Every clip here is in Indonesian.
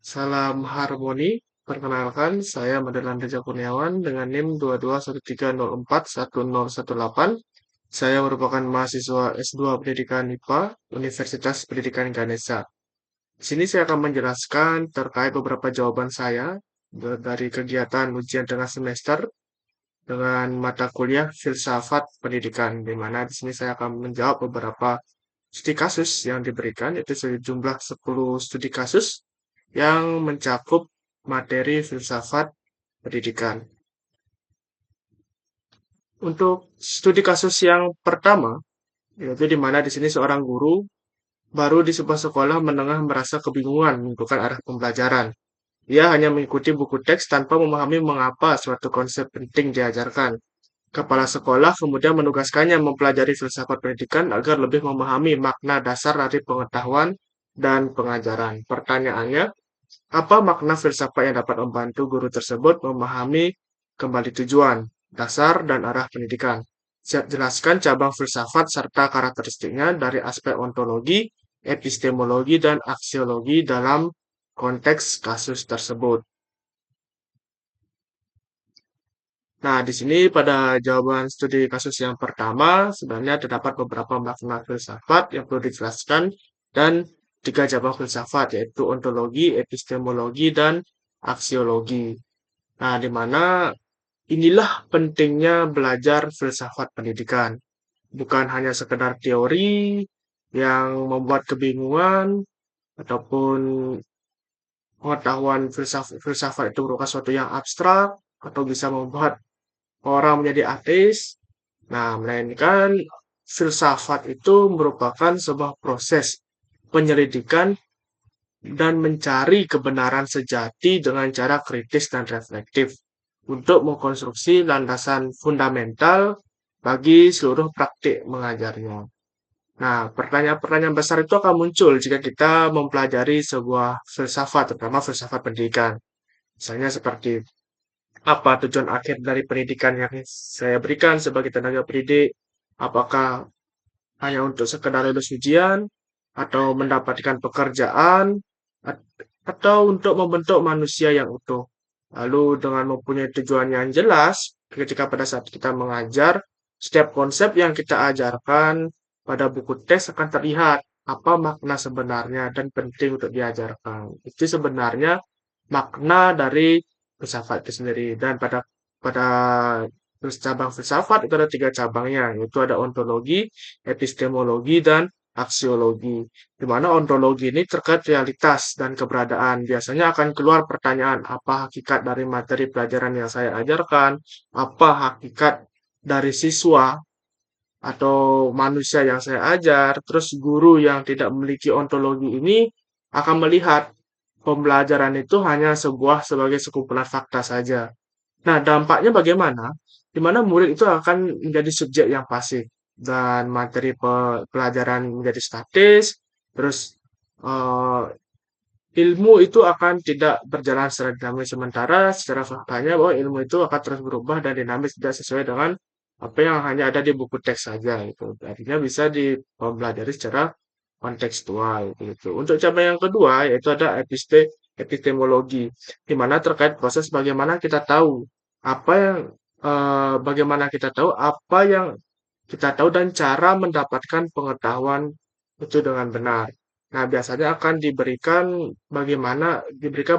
Salam harmoni. Perkenalkan, saya Madelan Reza Kurniawan dengan NIM 2213041018. Saya merupakan mahasiswa S2 Pendidikan IPA, Universitas Pendidikan Ganesha. Di sini saya akan menjelaskan terkait beberapa jawaban saya dari kegiatan ujian tengah semester dengan mata kuliah Filsafat Pendidikan, di mana di sini saya akan menjawab beberapa studi kasus yang diberikan, yaitu sejumlah 10 studi kasus yang mencakup materi filsafat pendidikan. Untuk studi kasus yang pertama, yaitu di mana di sini seorang guru baru di sebuah sekolah menengah merasa kebingungan menentukan arah pembelajaran. Ia hanya mengikuti buku teks tanpa memahami mengapa suatu konsep penting diajarkan. Kepala sekolah kemudian menugaskannya mempelajari filsafat pendidikan agar lebih memahami makna dasar dari pengetahuan dan pengajaran. Pertanyaannya, apa makna filsafat yang dapat membantu guru tersebut memahami kembali tujuan, dasar, dan arah pendidikan? Jelaskan cabang filsafat serta karakteristiknya dari aspek ontologi, epistemologi, dan aksiologi dalam konteks kasus tersebut. Nah, di sini pada jawaban studi kasus yang pertama, sebenarnya terdapat beberapa makna filsafat yang perlu dijelaskan dan tiga cabang filsafat, yaitu ontologi, epistemologi, dan aksiologi. Nah, di mana inilah pentingnya belajar filsafat pendidikan. Bukan hanya sekedar teori yang membuat kebingungan, ataupun pengetahuan filsafat itu merupakan sesuatu yang abstrak, atau bisa membuat orang menjadi ateis. Nah, melainkan filsafat itu merupakan sebuah proses penyelidikan dan mencari kebenaran sejati dengan cara kritis dan reflektif untuk mengkonstruksi landasan fundamental bagi seluruh praktik mengajarnya. Nah, pertanyaan-pertanyaan besar itu akan muncul jika kita mempelajari sebuah filsafat, terutama filsafat pendidikan. Misalnya seperti apa tujuan akhir dari pendidikan yang saya berikan sebagai tenaga pendidik? Apakah hanya untuk sekedar lulus ujian, atau mendapatkan pekerjaan, atau untuk membentuk manusia yang utuh? Lalu dengan mempunyai tujuan yang jelas, ketika pada saat kita mengajar, setiap konsep yang kita ajarkan pada buku teks akan terlihat apa makna sebenarnya dan penting untuk diajarkan. Itu sebenarnya makna dari filsafat itu sendiri. Dan pada cabang filsafat itu ada tiga cabangnya, yaitu ada ontologi, epistemologi, dan aksiologi. Di mana ontologi ini terkait realitas dan keberadaan. Biasanya akan keluar pertanyaan, apa hakikat dari materi pelajaran yang saya ajarkan, apa hakikat dari siswa atau manusia yang saya ajar. Terus guru yang tidak memiliki ontologi ini akan melihat pembelajaran itu hanya sebagai sekumpulan fakta saja. Nah, dampaknya bagaimana? Di mana murid itu akan menjadi subjek yang pasif dan materi pelajaran menjadi statis, terus eh, ilmu itu akan tidak berjalan secara dinamis, sementara secara faktanya bahwa ilmu itu akan terus berubah dan dinamis tidak sesuai dengan apa yang hanya ada di buku teks saja itu. Artinya bisa dipelajari secara kontekstual gitu. Untuk cabang yang kedua yaitu ada epistemologi, di mana terkait proses bagaimana kita tahu apa yang kita tahu dan cara mendapatkan pengetahuan itu dengan benar. Nah, biasanya akan diberikan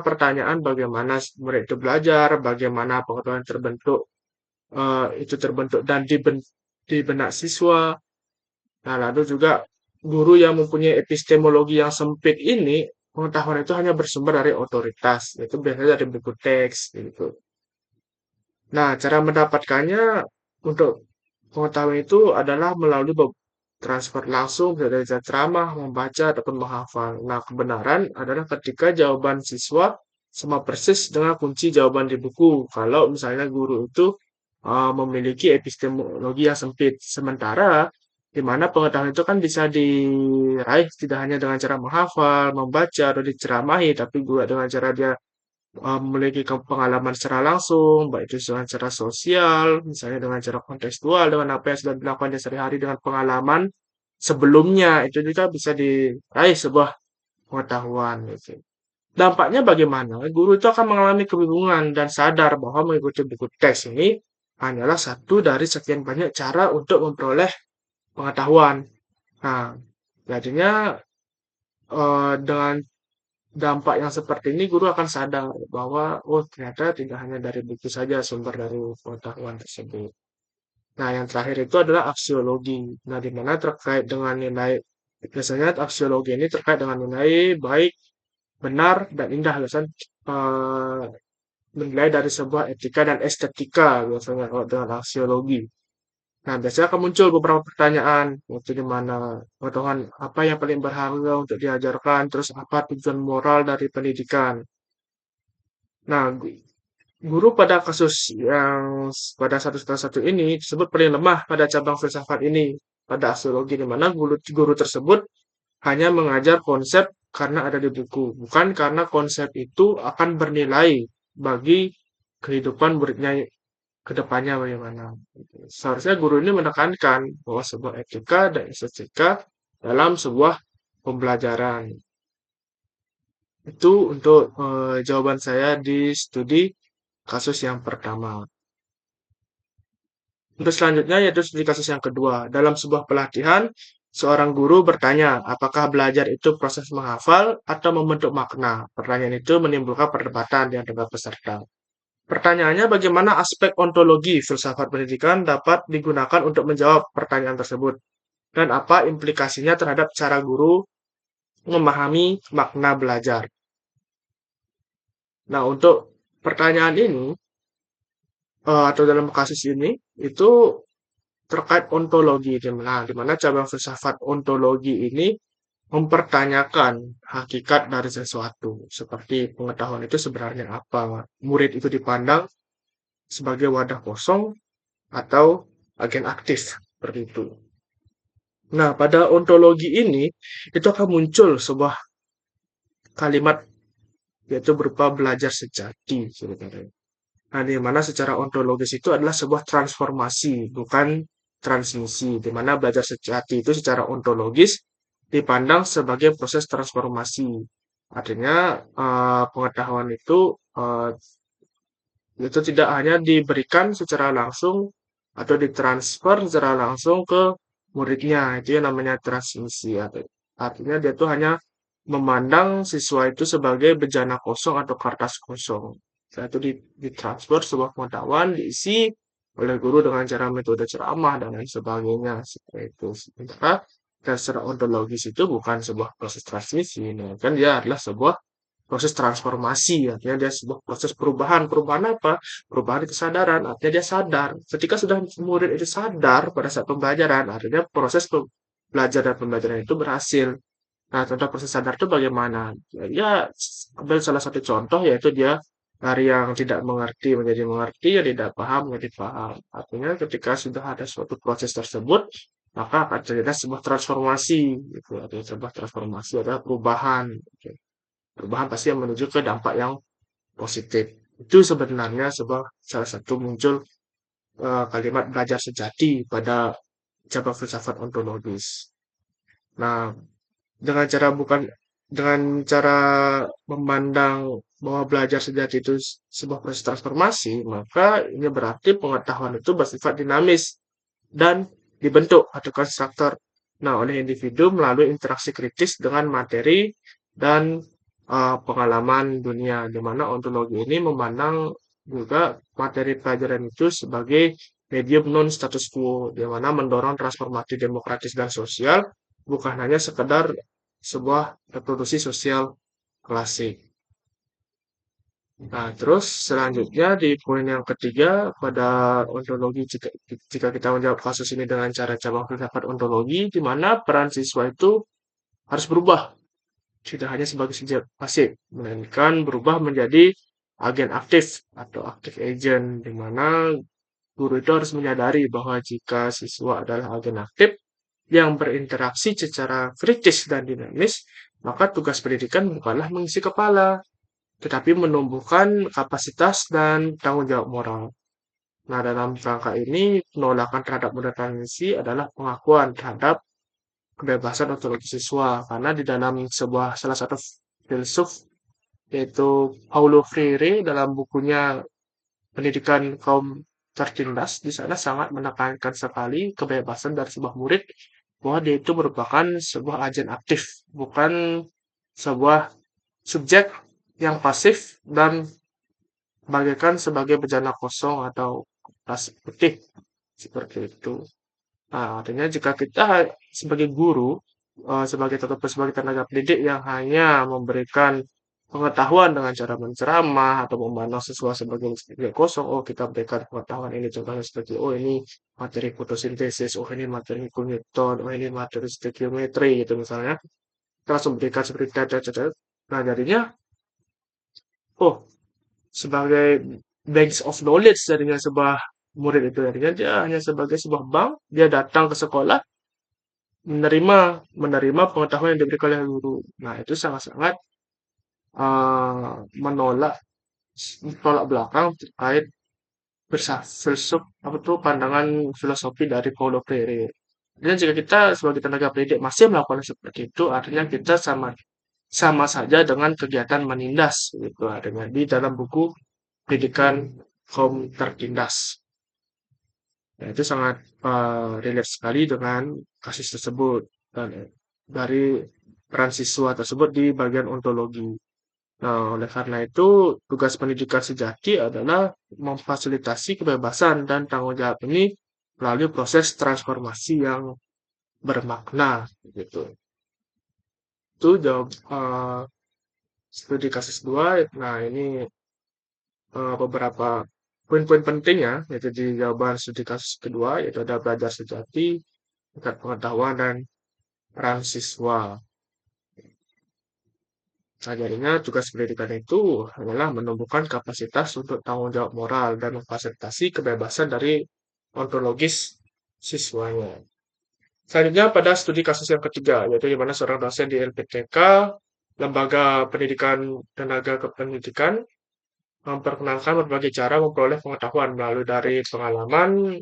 pertanyaan bagaimana murid itu belajar, bagaimana pengetahuan itu terbentuk dan di benak siswa. Nah, lalu juga guru yang mempunyai epistemologi yang sempit ini, pengetahuan itu hanya bersumber dari otoritas, yaitu biasanya dari buku teks, gitu. Nah, cara mendapatkannya untuk pengetahuan itu adalah melalui transfer langsung dari ceramah, membaca, ataupun menghafal. Nah, kebenaran adalah ketika jawaban siswa sama persis dengan kunci jawaban di buku. Kalau misalnya guru itu memiliki epistemologi yang sempit. Sementara di mana pengetahuan itu kan bisa diraih tidak hanya dengan cara menghafal, membaca, atau diceramahi, tapi juga dengan cara dia memiliki pengalaman secara langsung, baik itu dengan cara sosial, misalnya dengan cara kontekstual, dengan apa yang sudah dilakukan di sehari-hari dengan pengalaman sebelumnya, itu juga bisa diraih sebuah pengetahuan gitu. Dampaknya bagaimana? Guru itu akan mengalami kebingungan dan sadar bahwa mengikuti buku teks ini hanyalah satu dari sekian banyak cara untuk memperoleh pengetahuan. Nah, jadinya dengan dampak yang seperti ini guru akan sadar bahwa oh ternyata tidak hanya dari buku saja sumber dari pengetahuan tersebut. Nah, yang terakhir itu adalah aksiologi. Nah, di mana terkait dengan nilai biasanya aksiologi ini terkait dengan nilai baik, benar, dan indah. Biasanya eh, menilai dari sebuah etika dan estetika biasanya kalau dengan aksiologi. Nah, biasanya akan muncul beberapa pertanyaan, yaitu di mana pengetahuan apa yang paling berharga untuk diajarkan, terus apa tujuan moral dari pendidikan. Nah, guru pada kasus yang pada satu ini disebut paling lemah pada cabang filsafat ini, pada astrologi, di mana guru tersebut hanya mengajar konsep karena ada di buku, bukan karena konsep itu akan bernilai bagi kehidupan muridnya ke depannya bagaimana. Seharusnya guru ini menekankan bahwa sebuah etika dan estetika dalam sebuah pembelajaran. Itu untuk jawaban saya di studi kasus yang pertama. Untuk selanjutnya yaitu studi kasus yang kedua. Dalam sebuah pelatihan, seorang guru bertanya, apakah belajar itu proses menghafal atau membentuk makna? Pertanyaan itu menimbulkan perdebatan di antara peserta. Pertanyaannya, bagaimana aspek ontologi filsafat pendidikan dapat digunakan untuk menjawab pertanyaan tersebut? Dan apa implikasinya terhadap cara guru memahami makna belajar? Nah, untuk pertanyaan ini, atau dalam kasus ini, itu terkait ontologi, di mana cabang filsafat ontologi ini mempertanyakan hakikat dari sesuatu, seperti pengetahuan itu sebenarnya apa. Murid itu dipandang sebagai wadah kosong atau agen aktif, seperti itu. Nah, pada ontologi ini, itu akan muncul sebuah kalimat yaitu berupa belajar sejati sebenarnya. Nah, di mana secara ontologis itu adalah sebuah transformasi, bukan transmisi. Di mana belajar sejati itu secara ontologis dipandang sebagai proses transformasi. Artinya pengetahuan itu tidak hanya diberikan secara langsung atau ditransfer secara langsung ke muridnya. Itu yang namanya transmisi. Artinya dia tuh hanya memandang siswa itu sebagai bejana kosong atau kertas kosong. Setelah itu ditransfer sebuah pengetahuan diisi oleh guru dengan cara metode ceramah dan lain sebagainya. Seperti itu. Sementara secara ontologis itu bukan sebuah proses transmisi, kan dia adalah sebuah proses transformasi, artinya dia sebuah proses perubahan. Perubahan apa? Perubahan kesadaran, artinya dia sadar. Ketika sudah murid itu sadar pada saat pembelajaran, artinya proses belajar dan pembelajaran itu berhasil. Nah, contoh proses sadar itu bagaimana? Ya, ambil salah satu contoh yaitu dia dari yang tidak mengerti menjadi mengerti, yang tidak paham menjadi paham. Artinya ketika sudah ada suatu proses tersebut, maka akan terjadi sebuah transformasi, gitu. Artinya sebuah transformasi adalah perubahan. Gitu. Perubahan pasti yang menuju ke dampak yang positif. Itu sebenarnya sebuah salah satu muncul kalimat belajar sejati pada cabang filsafat ontologis. Nah, dengan cara bukan dengan cara memandang bahwa belajar sejati itu sebuah proses transformasi, maka ini berarti pengetahuan itu bersifat dinamis dan dibentuk atau konstruktor. Nah, oleh individu melalui interaksi kritis dengan materi dan pengalaman dunia, di mana ontologi ini memandang juga materi pelajaran itu sebagai medium non status quo, di mana mendorong transformasi demokratis dan sosial, bukan hanya sekedar sebuah reproduksi sosial klasik. Nah, terus selanjutnya di poin yang ketiga pada ontologi, jika kita menjawab kasus ini dengan cara cabang filsafat ontologi, di mana peran siswa itu harus berubah, tidak hanya sebagai subjek pasif, melainkan berubah menjadi agen aktif atau active agent, di mana guru itu harus menyadari bahwa jika siswa adalah agen aktif yang berinteraksi secara kritis dan dinamis, maka tugas pendidikan bukanlah mengisi kepala, tetapi menumbuhkan kapasitas dan tanggung jawab moral. Nah, dalam rangka ini, penolakan terhadap modernisasi adalah pengakuan terhadap kebebasan ontologi siswa, karena di dalam sebuah salah satu filsuf yaitu Paulo Freire dalam bukunya Pendidikan Kaum Tertindas. Di sana sangat menekankan sekali kebebasan dari sebuah murid bahwa dia itu merupakan sebuah agen aktif, bukan sebuah subjek yang pasif dan bagaikan sebagai bejana kosong atau kertas putih seperti itu. Nah, artinya jika kita sebagai guru, sebagai ataupun sebagai tenaga pendidik yang hanya memberikan pengetahuan dengan cara menceramah atau memandang sesuatu sebagai sebagai kosong, oh kita berikan pengetahuan ini contohnya seperti oh ini materi fotosintesis, oh ini materi hitung Newton, oh ini materi stekiometri gitu misalnya. Kita langsung berikan seperti data. Nah, jadinya oh sebagai banks of knowledge jadinya sebuah murid itu jadinya dia hanya sebagai sebuah bank, dia datang ke sekolah menerima menerima pengetahuan yang diberikan oleh guru. Nah, itu sangat-sangat menolak tolak belakang terkait filsuf apa tuh pandangan filosofi dari Paulo Freire. Dan jika kita sebagai tenaga pendidik masih melakukan seperti itu, artinya kita sama sama saja dengan kegiatan menindas gitu adanya di dalam buku pendidikan kaum tertindas. Nah, itu sangat relate sekali dengan kasus tersebut dan dari peran siswa tersebut di bagian ontologi. Nah, oleh karena itu, tugas pendidikan sejati adalah memfasilitasi kebebasan dan tanggung jawab ini melalui proses transformasi yang bermakna, gitu. Itu jawab studi kasus 2. Nah, ini beberapa poin-poin penting ya, yaitu di jawaban studi kasus kedua, yaitu ada belajar sejati, tingkat pengetahuan, dan peran siswa. Nah, jadinya tugas pendidikan itu adalah menumbuhkan kapasitas untuk tanggung jawab moral dan memfasilitasi kebebasan dari ontologis siswanya. Selanjutnya pada studi kasus yang ketiga, yaitu di mana seorang dosen di LPTK, Lembaga Pendidikan Tenaga Kependidikan, memperkenalkan berbagai cara memperoleh pengetahuan melalui dari pengalaman,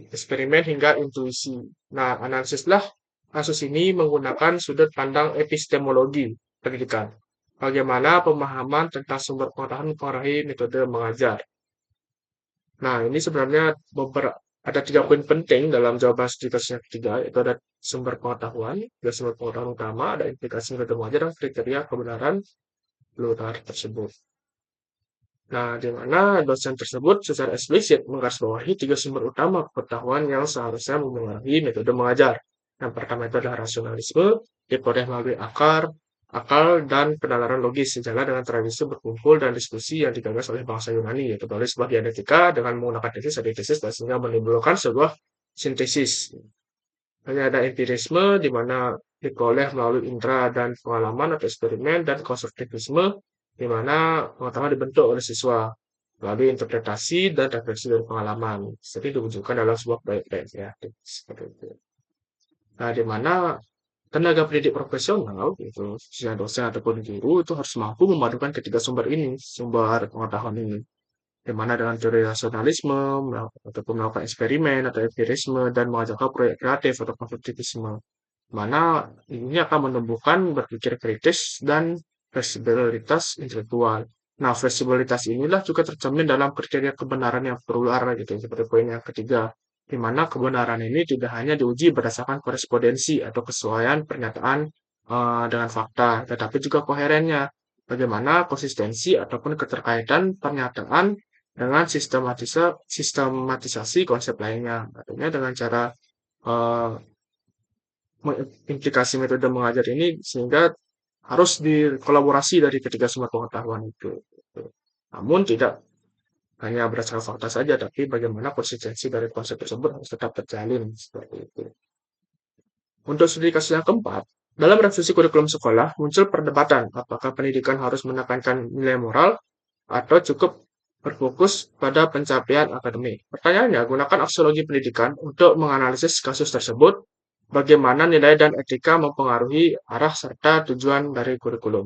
eksperimen, hingga intuisi. Nah, analisislah kasus ini menggunakan sudut pandang epistemologi pendidikan. Bagaimana pemahaman tentang sumber pengetahuan mempengaruhi metode mengajar. Nah, ini sebenarnya ada 3 poin penting dalam jawaban studi kasus yang ketiga, yaitu ada sumber pengetahuan, ada sumber pengetahuan utama, ada implikasi metode mengajar, dan kriteria kebenaran lunar tersebut. Nah, di mana dosen tersebut secara eksplisit menggarisbawahi 3 sumber utama pengetahuan yang seharusnya mempengaruhi metode mengajar. Yang pertama itu adalah rasionalisme, diperoleh melalui akal dan penalaran logis sejalan dengan tradisi berkumpul dan diskusi yang digagas oleh bangsa Yunani, yaitu melalui sebuah dialektika dengan menggunakan tesis, antitesis, dan sehingga menimbulkan sebuah sintesis. Hanya ada empirisme, di mana diperoleh melalui indera dan pengalaman atau eksperimen, dan konstruktivisme, di mana pengetahuan dibentuk oleh siswa melalui interpretasi dan refleksi dari pengalaman. Jadi diwujudkan dalam sebuah proyek kreatif seperti itu. Nah, di mana tenaga pendidik profesional, itu khususnya dosen ataupun guru, itu harus mampu memadukan ketiga sumber ini, sumber pengetahuan ini. Di mana dengan teori rasionalisme, ataupun melakukan eksperimen atau empirisme, dan mengajarkan proyek kreatif atau konstruktivisme. Mana ini akan menumbuhkan berpikir kritis dan fleksibilitas intelektual. Nah, fleksibilitas inilah juga tercermin dalam kriteria kebenaran yang plural gitu, seperti poin yang ketiga, di mana kebenaran ini tidak hanya diuji berdasarkan korespondensi atau kesesuaian pernyataan dengan fakta, tetapi juga koherennya. Bagaimana konsistensi ataupun keterkaitan pernyataan dengan sistematisasi konsep lainnya. Artinya dengan cara eh, implikasi metode mengajar ini sehingga harus dikolaborasi dari ketiga sumber pengetahuan itu. Namun tidak hanya berdasarkan fakta saja, tapi bagaimana konsistensi dari konsep tersebut harus tetap terjalin seperti itu. Untuk studi kasus yang keempat, dalam revisi kurikulum sekolah muncul perdebatan apakah pendidikan harus menekankan nilai moral atau cukup berfokus pada pencapaian akademik. Pertanyaannya, gunakan aksiologi pendidikan untuk menganalisis kasus tersebut, bagaimana nilai dan etika mempengaruhi arah serta tujuan dari kurikulum.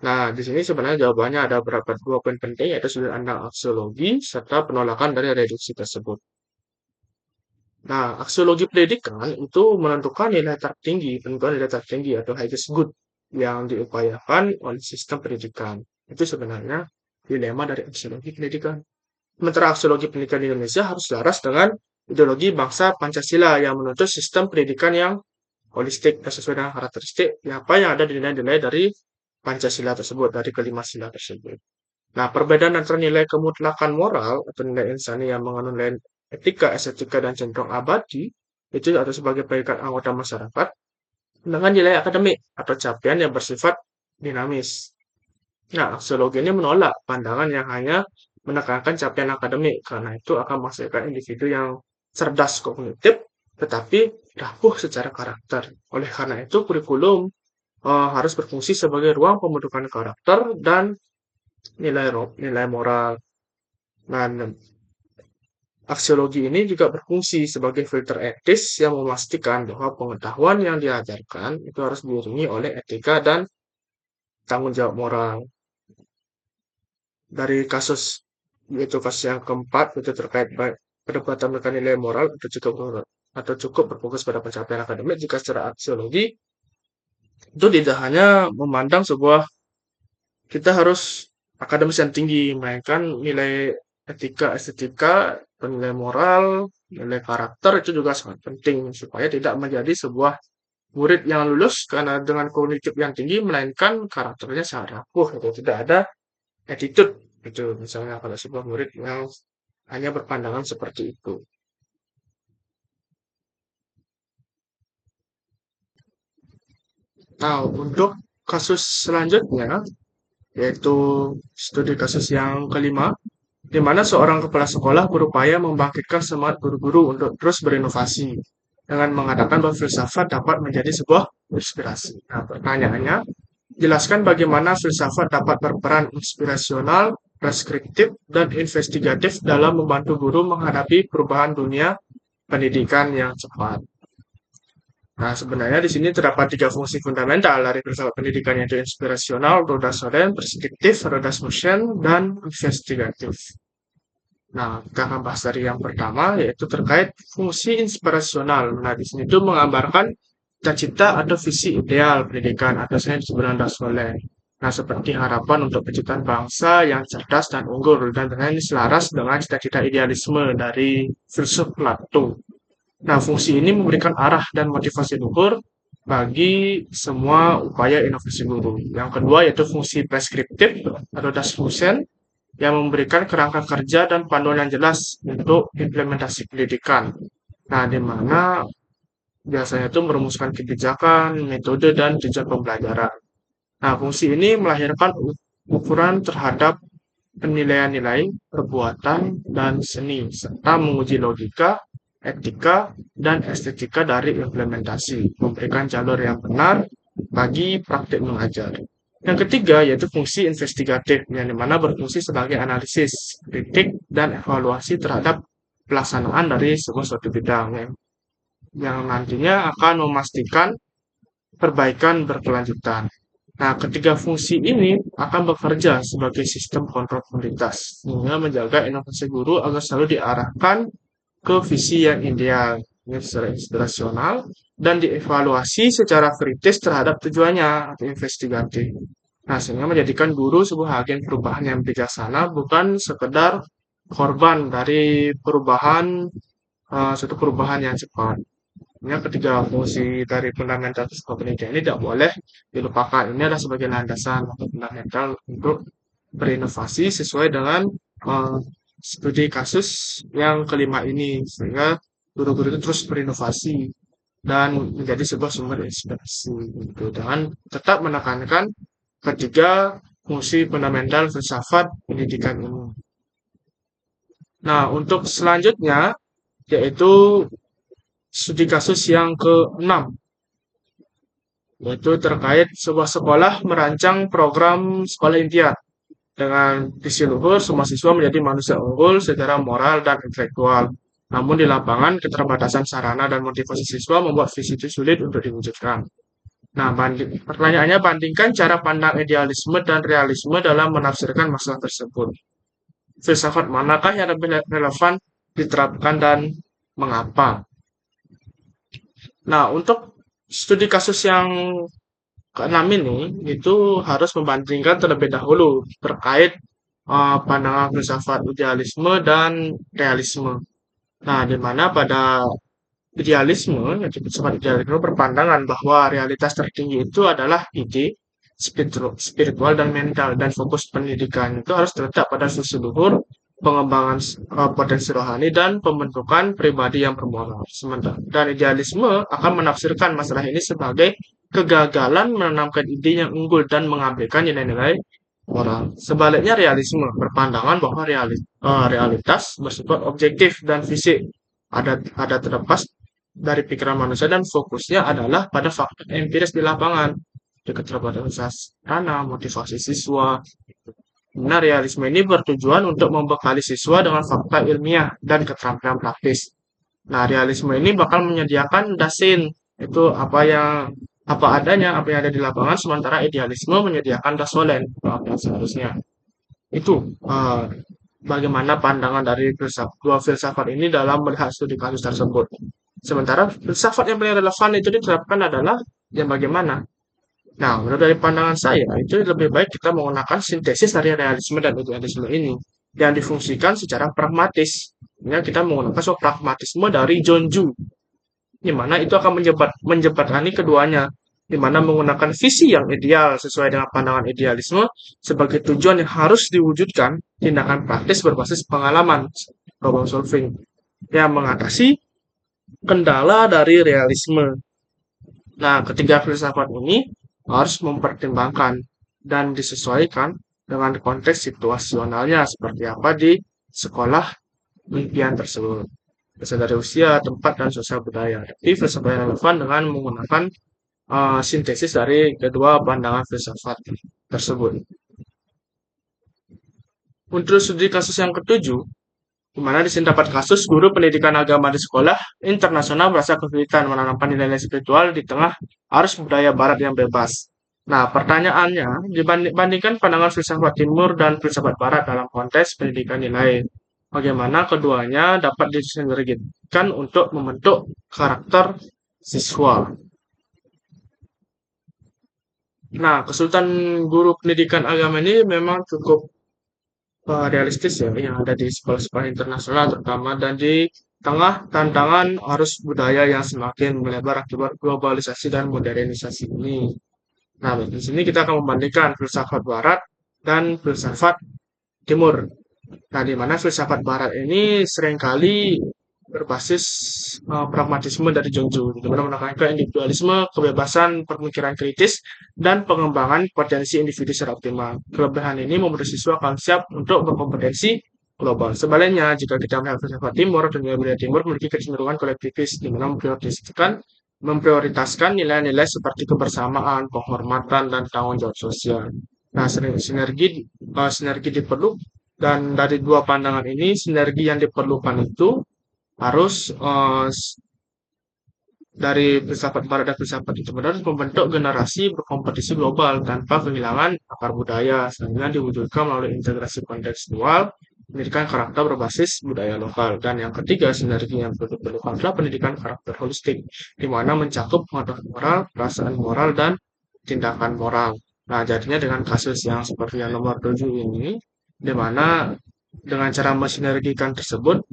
Nah, di sini sebenarnya jawabannya ada beberapa 2 poin penting, yaitu sudut pandang aksiologi serta penolakan dari reduksi tersebut. Nah, aksiologi pendidikan itu menentukan nilai tertinggi, penentuan nilai tertinggi atau highest good yang diupayakan oleh sistem pendidikan. Itu sebenarnya dilema dari aksiologi pendidikan. Sementara aksiologi pendidikan di Indonesia harus selaras dengan ideologi bangsa Pancasila yang menuntut sistem pendidikan yang holistik dan sesuai dengan karakteristik apa yang ada di nilai-nilai dari Pancasila tersebut, dari kelima sila tersebut. Nah, perbedaan antara nilai kemutlakan moral atau nilai insani yang mengandung nilai etika, estetika, dan cenderung abadi, itu atau sebagai peringkat anggota masyarakat, dengan nilai akademik atau capaian yang bersifat dinamis. Nah, aksiologi ini menolak pandangan yang hanya menekankan capaian akademik, karena itu akan menghasilkan individu yang cerdas kognitif, tetapi rapuh secara karakter. Oleh karena itu, kurikulum harus berfungsi sebagai ruang pembentukan karakter dan nilai moral. Nah, aksiologi ini juga berfungsi sebagai filter etis yang memastikan bahwa pengetahuan yang diajarkan itu harus diiringi oleh etika dan tanggung jawab moral. Dari kasus yaitu kasus yang keempat itu terkait perdebatan tentang nilai moral atau cukup berfokus pada pencapaian akademik. Jika secara aksiologi itu tidak hanya memandang sebuah kita harus akademis yang tinggi, melainkan nilai etika, estetika, nilai moral, nilai karakter itu juga sangat penting supaya tidak menjadi sebuah murid yang lulus karena dengan kognitif yang tinggi, melainkan karakternya sangat rapuh, gitu. Tidak ada attitude, gitu. Misalnya kalau sebuah murid yang hanya berpandangan seperti itu. Nah, untuk kasus selanjutnya, yaitu studi kasus yang kelima, di mana seorang kepala sekolah berupaya membangkitkan semangat guru-guru untuk terus berinovasi dengan mengatakan bahwa filsafat dapat menjadi sebuah inspirasi. Nah, pertanyaannya, jelaskan bagaimana filsafat dapat berperan inspirasional, preskriptif, dan investigatif dalam membantu guru menghadapi perubahan dunia pendidikan yang cepat. Nah, sebenarnya di sini terdapat tiga fungsi fundamental dari filsafat pendidikan, yaitu inspirasional, roda soden, preskriptif, roda motion, dan investigatif. Nah, kita akan bahas dari yang pertama, yaitu terkait fungsi inspirasional. Nah, di sini itu menggambarkan cita-cita atau visi ideal pendidikan, atau saya disebut soleh. Nah, seperti harapan untuk penciptaan bangsa yang cerdas dan unggul, dan ternyata ini selaras dengan cita-cita idealisme dari filsuf Plato. Nah, fungsi ini memberikan arah dan motivasi luhur bagi semua upaya inovasi guru. Yang kedua yaitu fungsi preskriptif atau dasfusen yang memberikan kerangka kerja dan panduan yang jelas untuk implementasi pendidikan. Nah, di mana biasanya itu merumuskan kebijakan, metode, dan jejak pembelajaran. Nah, fungsi ini melahirkan ukuran terhadap penilaian nilai, perbuatan, dan seni, serta menguji logika, etika, dan estetika dari implementasi, memberikan jalur yang benar bagi praktik mengajar. Yang ketiga yaitu fungsi investigatif, yang dimana berfungsi sebagai analisis, kritik, dan evaluasi terhadap pelaksanaan dari sebuah suatu bidang yang nantinya akan memastikan perbaikan berkelanjutan. Nah, ketiga fungsi ini akan bekerja sebagai sistem kontrol kualitas, sehingga menjaga inovasi guru agar selalu diarahkan ke visi yang ideal, secara inspirasional, dan dievaluasi secara kritis terhadap tujuannya atau investigatif. Nah, sehingga menjadikan guru sebuah agen perubahan yang bijaksana, bukan sekedar korban dari suatu perubahan yang cepat. Yang ketiga fungsi dari fundamental psikologi pendidikan ini tidak boleh dilupakan. Ini adalah sebagai landasan atau fundamental untuk berinovasi sesuai dengan uh, studi kasus yang kelima ini, sehingga guru-guru itu terus berinovasi dan menjadi sebuah sumber inspirasi gitu, dengan tetap menekankan ketiga fungsi fundamental filsafat pendidikan ini. Nah, untuk selanjutnya yaitu studi kasus yang ke-6, yaitu terkait sebuah sekolah merancang program sekolah impian dengan visi luhur semua siswa menjadi manusia unggul secara moral dan intelektual. Namun di lapangan keterbatasan sarana dan motivasi siswa membuat visi itu sulit untuk diwujudkan. Nah, pertanyaannya, bandingkan cara pandang idealisme dan realisme dalam menafsirkan masalah tersebut. Filsafat manakah yang lebih relevan diterapkan dan mengapa? Nah, untuk studi kasus yang keenam ini itu harus membandingkan terlebih dahulu terkait pandangan filsafat idealisme dan realisme. Nah, di mana pada idealisme, yang disebut idealisme berpandangan bahwa realitas tertinggi itu adalah ide, spiritual dan mental, dan fokus pendidikan itu harus terletak pada sisi luhur, pengembangan potensi rohani, dan pembentukan pribadi yang bermoral. Sementara dan idealisme akan menafsirkan masalah ini sebagai kegagalan menanamkan ide yang unggul dan mengabaikan nilai-nilai moral. Sebaliknya realisme berpandangan bahwa realitas bersifat objektif dan fisik ada terlepas dari pikiran manusia dan fokusnya adalah pada fakta empiris di lapangan, di keterbatasan sarana, motivasi siswa. Nah, realisme ini bertujuan untuk membekali siswa dengan fakta ilmiah dan keterampilan praktis. Nah, realisme ini bakal menyediakan dasin, itu apa adanya, apa yang ada di lapangan, sementara idealisme menyediakan dasolen, apa yang seharusnya. Itu bagaimana pandangan dari dua filsafat ini dalam melihat studi kasus tersebut. Sementara filsafat yang paling relevan itu diterapkan adalah yang bagaimana. Nah, menurut dari pandangan saya, itu lebih baik kita menggunakan sintesis dari realisme dan idealisme ini yang difungsikan secara pragmatis. Ya, kita menggunakan pragmatisme dari John Dewey, di mana itu akan menjembatani keduanya, di mana menggunakan visi yang ideal sesuai dengan pandangan idealisme sebagai tujuan yang harus diwujudkan tindakan praktis berbasis pengalaman problem solving yang mengatasi kendala dari realisme. Nah, ketiga filsafat ini harus mempertimbangkan dan disesuaikan dengan konteks situasionalnya seperti apa di sekolah impian tersebut. Bisa dari usia, tempat, dan sosial budaya. Tapi filsafat yang relevan dengan menggunakan sintesis dari kedua pandangan filsafat tersebut. Untuk studi kasus yang ketujuh, di mana di sini dapat kasus guru pendidikan agama di sekolah internasional merasa kesulitan menanamkan nilai-nilai spiritual di tengah arus budaya barat yang bebas. Nah, pertanyaannya, dibandingkan pandangan filsafat timur dan filsafat barat dalam konteks pendidikan nilai, bagaimana keduanya dapat disinergikan untuk membentuk karakter siswa. Nah, kesulitan guru pendidikan agama ini memang cukup realistis ya yang ada di sekolah-sekolah internasional terutama dan di tengah tantangan arus budaya yang semakin melebar akibat globalisasi dan modernisasi ini. Nah, di sini kita akan membandingkan filsafat barat dan filsafat timur. Nah, di mana filsafat barat ini seringkali berbasis pragmatisme dari Jungju, di mana menekankan individualisme, kebebasan pemikiran kritis, dan pengembangan potensi individu secara optimal. Kelebihan ini membuat siswa akan siap untuk berkompetensi global. Sebaliknya, jika kita melihat filsafat timur dan budaya timur memiliki kecenderungan kolektivis, di mana memprioritaskan nilai-nilai seperti kebersamaan, penghormatan, dan tanggung jawab sosial. Nah, sinergi diperlukan dan dari dua pandangan ini sinergi yang diperlukan itu harus dari filsafat barat dan filsafat itu benar membentuk generasi berkompetisi global tanpa kehilangan akar budaya sehingga diwujudkan melalui integrasi kontekstual pendidikan karakter berbasis budaya lokal. Dan yang ketiga sinergi yang diperlukan adalah pendidikan karakter holistik di mana mencakup pengetahuan moral, perasaan moral, dan tindakan moral. Nah, jadinya dengan kasus yang seperti yang nomor 7 ini, di mana dengan cara mensinergikan tersebut,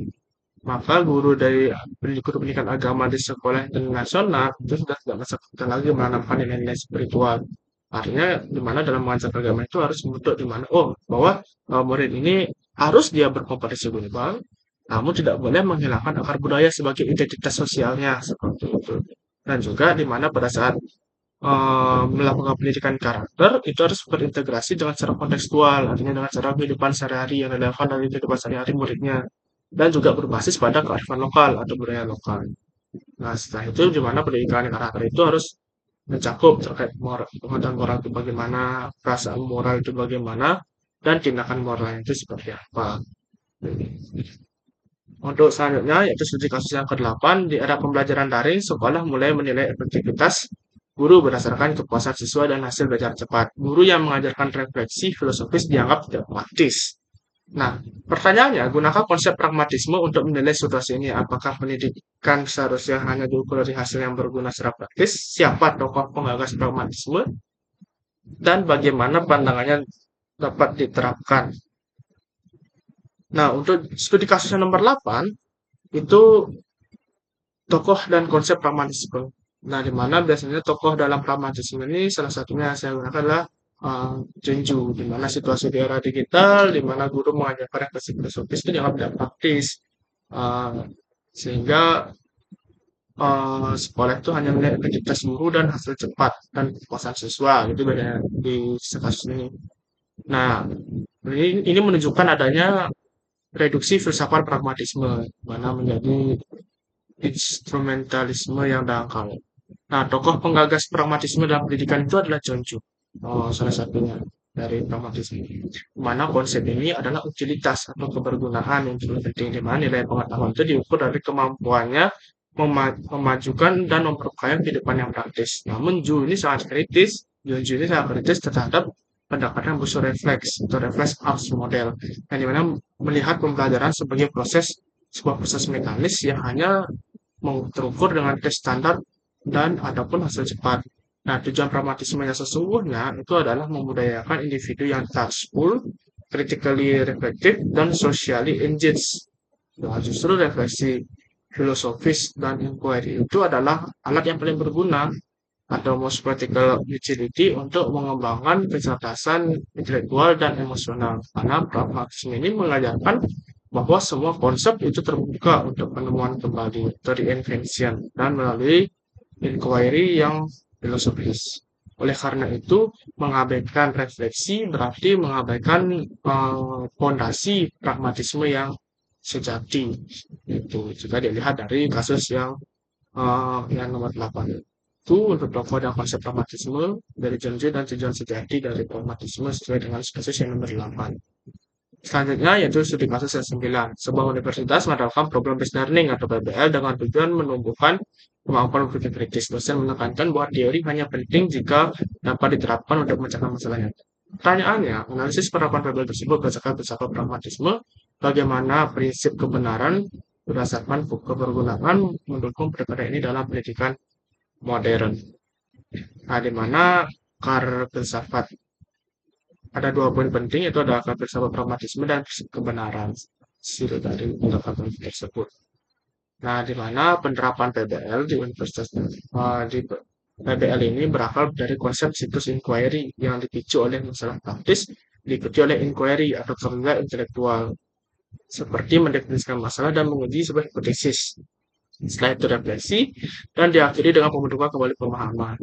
maka guru dari guru pendidikan agama di sekolah internasional itu sudah tidak masa lagi menanamkan nilai-nilai spiritual. Artinya di mana dalam mengajar agama itu harus membentuk di mana bahwa murid ini harus dia berkompetisi global, namun tidak boleh menghilangkan akar budaya sebagai identitas sosialnya seperti itu. Dan juga di mana pada saat melakukan pendidikan karakter itu harus berintegrasi dengan cara kontekstual, artinya dengan cara kehidupan sehari-hari yang relevan dari kehidupan sehari-hari muridnya dan juga berbasis pada kearifan lokal atau budaya lokal. Nah, setelah itu di mana pendidikan karakter itu harus mencakup terkait pengetahuan moral itu bagaimana, perasaan moral itu bagaimana, dan tindakan moral itu seperti apa. Untuk selanjutnya, yaitu studi kasus yang ke-8, di era pembelajaran daring, sekolah mulai menilai efektivitas guru berdasarkan kepuasan siswa dan hasil belajar cepat. Guru yang mengajarkan refleksi filosofis dianggap tidak praktis. Nah, pertanyaannya, gunakan konsep pragmatisme untuk menilai situasi ini. Apakah pendidikan seharusnya hanya diukur dari hasil yang berguna secara praktis? Siapa tokoh penggagas pragmatisme? Dan bagaimana pandangannya dapat diterapkan? Nah, untuk studi kasus yang nomor 8, itu tokoh dan konsep pragmatisme. Nah, di mana biasanya tokoh dalam pragmatisme ini salah satunya yang saya gunakan adalah Junju, di mana situasi di era digital, di mana guru mengajarkan refleksi filosofis itu dianggap tidak praktis. Uh, Sehingga sekolah itu hanya melihat aktivitas guru dan hasil cepat dan kepuasan siswa, gitu bedanya di kasus ini. Nah, ini menunjukkan adanya reduksi filsafat pragmatisme, mana menjadi instrumentalisme yang dangkal. Nah, tokoh penggagas pragmatisme dalam pendidikan itu adalah John Dewey, salah satunya dari pragmatisme. Di mana konsep ini adalah utilitas atau kebergunaan yang paling penting, di mana nilai pengetahuan itu diukur dari kemampuannya memajukan dan memperkaya kehidupan yang praktis. Namun Dewey ini sangat kritis, John Dewey ini sangat kritis terhadap pendekatan busur refleks atau refleks arts model, yang dimana melihat pembelajaran sebagai sebuah proses mekanis yang hanya terukur dengan tes standar dan ataupun hasil cepat. Nah, tujuan pragmatisme yang sesungguhnya itu adalah memudayakan individu yang thoughtful, critically reflective, dan socially engaged. Nah, justru refleksi filosofis dan inquiry itu adalah alat yang paling berguna atau most practical utility untuk mengembangkan kecerdasan intelektual dan emosional. Karena pragmatisme ini mengajarkan bahwa semua konsep itu terbuka untuk penemuan kembali atau reinvention dan melalui inquiry yang filosofis. Oleh karena itu, mengabaikan refleksi berarti mengabaikan fondasi pragmatisme yang sejati. Itu juga dilihat dari kasus yang nomor 8 itu untuk tokoh dan konsep pragmatisme dari John dan tujuan sejati dari pragmatisme sesuai dengan kasus yang nomor 8. Selanjutnya yaitu studi kasus yang 9. Sebuah universitas menerapkan problem based learning atau PBL dengan tujuan menumbuhkan kemampuan berpikir kritis. Dosen menekankan bahwa teori hanya penting jika dapat diterapkan untuk memecahkan masalahnya. Pertanyaannya, analisis penerapan PBL tersebut berdasarkan filsafat pragmatisme, bagaimana prinsip kebenaran berdasarkan kebergunaan mendukung pendekatan ini dalam pendidikan modern. Nah, di mana filsafat ada 2 poin penting, yaitu ada filsafat pragmatisme dan kebenaran situ dari pendekatan tersebut. Nah, di mana penerapan PBL di Universitas di PBL ini berakar dari konsep siklus inquiry yang dipicu oleh masalah praktis, diikuti oleh inquiry atau kerja intelektual, seperti mendefinisikan masalah dan menguji sebuah hipotesis. Setelah itu refleksi, dan diakhiri dengan pembentukan kembali pemahaman.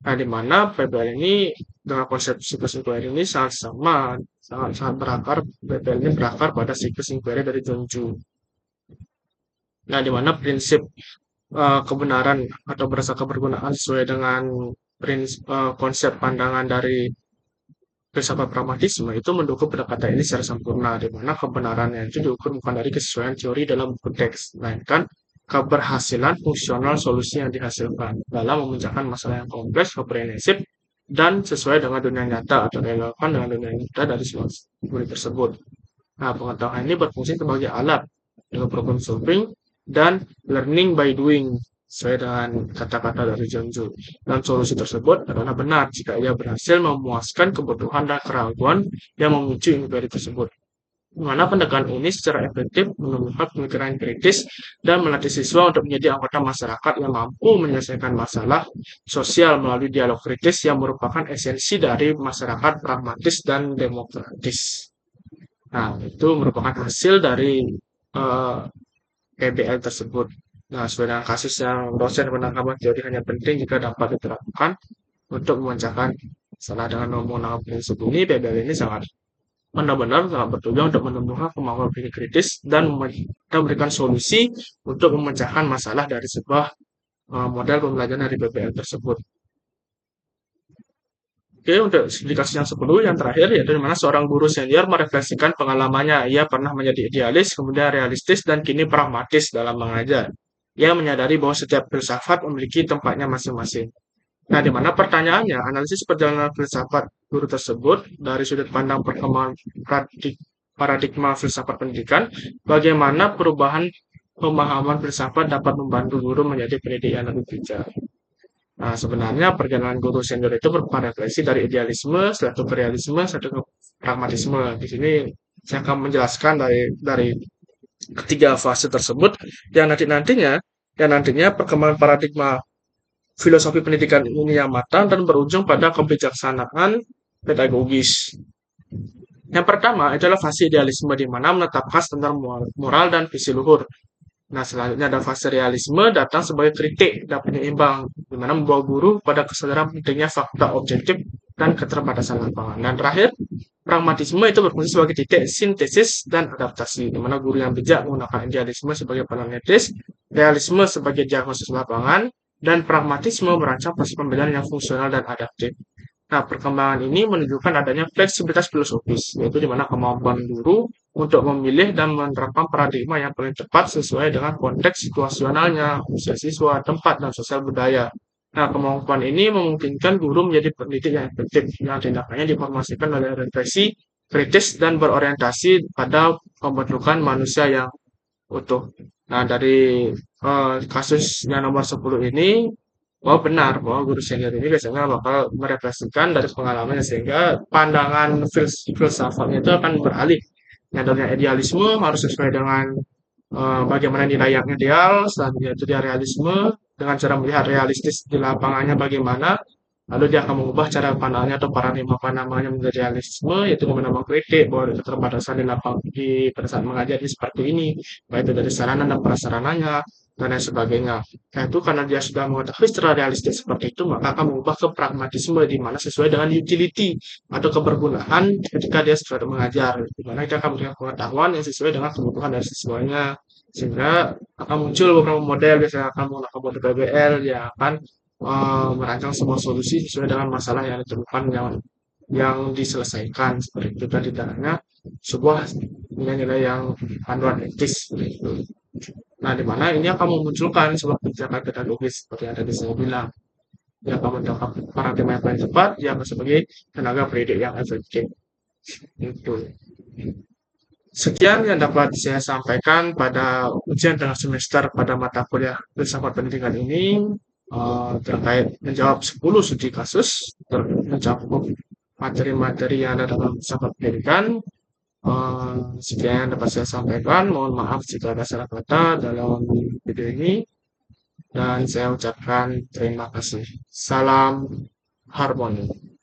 Nah, di mana PBL ini dengan konsep siklus inquiry ini sangat sama, sangat berakar. PBL ini berakar pada siklus inquiry dari John Dewey. Nah, di mana prinsip kebenaran atau berasa kebergunaan sesuai dengan konsep pandangan dari filsafat pragmatisme itu mendukung pendekatan ini secara sempurna, di mana kebenarannya itu diukur bukan dari kesesuaian teori dalam buku teks, melainkan keberhasilan fungsional solusi yang dihasilkan dalam memecahkan masalah yang kompleks, komprehensif, dan sesuai dengan dunia nyata atau relevan dengan dunia nyata dari studi tersebut. Nah, pengetahuan ini berfungsi sebagai alat untuk problem solving dan learning by doing sesuai dengan kata-kata dari John Dewey. Dan solusi tersebut adalah benar jika ia berhasil memuaskan kebutuhan dan keraguan yang memicu inquiry tersebut. Di mana pendekatan ini secara efektif menumbuhkan pemikiran kritis dan melatih siswa untuk menjadi anggota masyarakat yang mampu menyelesaikan masalah sosial melalui dialog kritis yang merupakan esensi dari masyarakat pragmatis dan demokratis. Nah, itu merupakan hasil dari uh, PBL tersebut. Nah, sesuai dengan kasus yang dosen penangkapan teori hanya penting jika dapat diterapkan untuk memecahkan salah dengan menggunakan prinsip ini, PBL ini sangat benar-benar sangat bertujuan untuk menumbuhkan kemampuan berpikir kritis dan memberikan solusi untuk memecahkan masalah dari sebuah model pembelajaran dari PBL tersebut. Oke, untuk kasus yang 10, yang terakhir, yaitu di mana seorang guru senior merefleksikan pengalamannya. Ia pernah menjadi idealis, kemudian realistis, dan kini pragmatis dalam mengajar. Ia menyadari bahwa setiap filsafat memiliki tempatnya masing-masing. Nah, di mana pertanyaannya, analisis perjalanan filsafat guru tersebut dari sudut pandang perkembangan paradigma filsafat pendidikan, bagaimana perubahan pemahaman filsafat dapat membantu guru menjadi pendidik yang lebih bijak. Nah, sebenarnya perjalanan guru senior itu berupa refleksi dari idealisme, satu ke realisme, satu ke pragmatisme. Di sini saya akan menjelaskan dari ketiga fase tersebut yang nantinya perkembangan paradigma filosofi pendidikan ini yang matang dan berujung pada kebijaksanaan pedagogis. Yang pertama adalah fase idealisme di mana menetapkan standar moral dan visi luhur. Nah, selanjutnya ada fase realisme datang sebagai kritik dan penyeimbang, di mana membawa guru pada kesadaran pentingnya fakta objektif dan keterbatasan lapangan. Dan terakhir, pragmatisme itu berfungsi sebagai titik sintesis dan adaptasi, di mana guru yang bijak menggunakan idealisme sebagai pandangan etis, realisme sebagai diagnosis lapangan, dan pragmatisme merancang proses pembelajaran yang fungsional dan adaptif. Nah, perkembangan ini menunjukkan adanya fleksibilitas filosofis, yaitu di mana kemampuan guru untuk memilih dan menerapkan paradigma yang paling tepat sesuai dengan konteks situasionalnya, usia siswa, tempat, dan sosial budaya. Nah, kemampuan ini memungkinkan guru menjadi pendidik yang efektif, yang tindakannya diformasikan oleh refleksi, kritis, dan berorientasi pada pembentukan manusia yang utuh. Nah, dari kasus yang nomor 10 ini, bahwa benar bahwa guru senior ini biasanya bakal merefleksikan dari pengalamannya sehingga pandangan filsafatnya itu akan beralih. Yang dari idealisme harus sesuai dengan bagaimana nilai yang ideal, selanjutnya itu dia realisme dengan cara melihat realistis di lapangannya bagaimana, lalu dia akan mengubah cara pandangnya atau paradigma pandangannya menjadi realisme, yaitu dengan mengkritik bahwa ada keterbatasan di pada saat mengajar ini seperti ini, baik itu dari sarana dan prasarananya dan lain sebagainya. Nah, itu karena dia sudah mengetahui secara realistis seperti itu, maka akan mengubah ke pragmatisme di mana sesuai dengan utility atau kebergunaan ketika dia sudah mengajar, di mana dia akan memberikan pengetahuan yang sesuai dengan kebutuhan dari siswanya, sehingga akan muncul beberapa model, biasanya akan menggunakan model PBL yang akan merancang sebuah solusi sesuai dengan masalah yang ditemukan yang diselesaikan seperti itu dan tidak hanya sebuah nilai-nilai yang panduan etis seperti itu. Nah, di mana ini akan memunculkan sebuah kebijakan pedagogis seperti yang tadi saya bilang. Yang akan mendapat paradigma yang paling tepat, yang sebagai tenaga pendidik yang efektif. Itu. Sekian yang dapat saya sampaikan pada ujian tengah semester pada mata kuliah filsafat pendidikan ini terkait menjawab 10 studi kasus mencakup materi-materi yang ada dalam filsafat pendidikan. Sekian yang dapat saya sampaikan. Mohon maaf jika ada salah kata dalam video ini dan saya ucapkan terima kasih. Salam harmoni.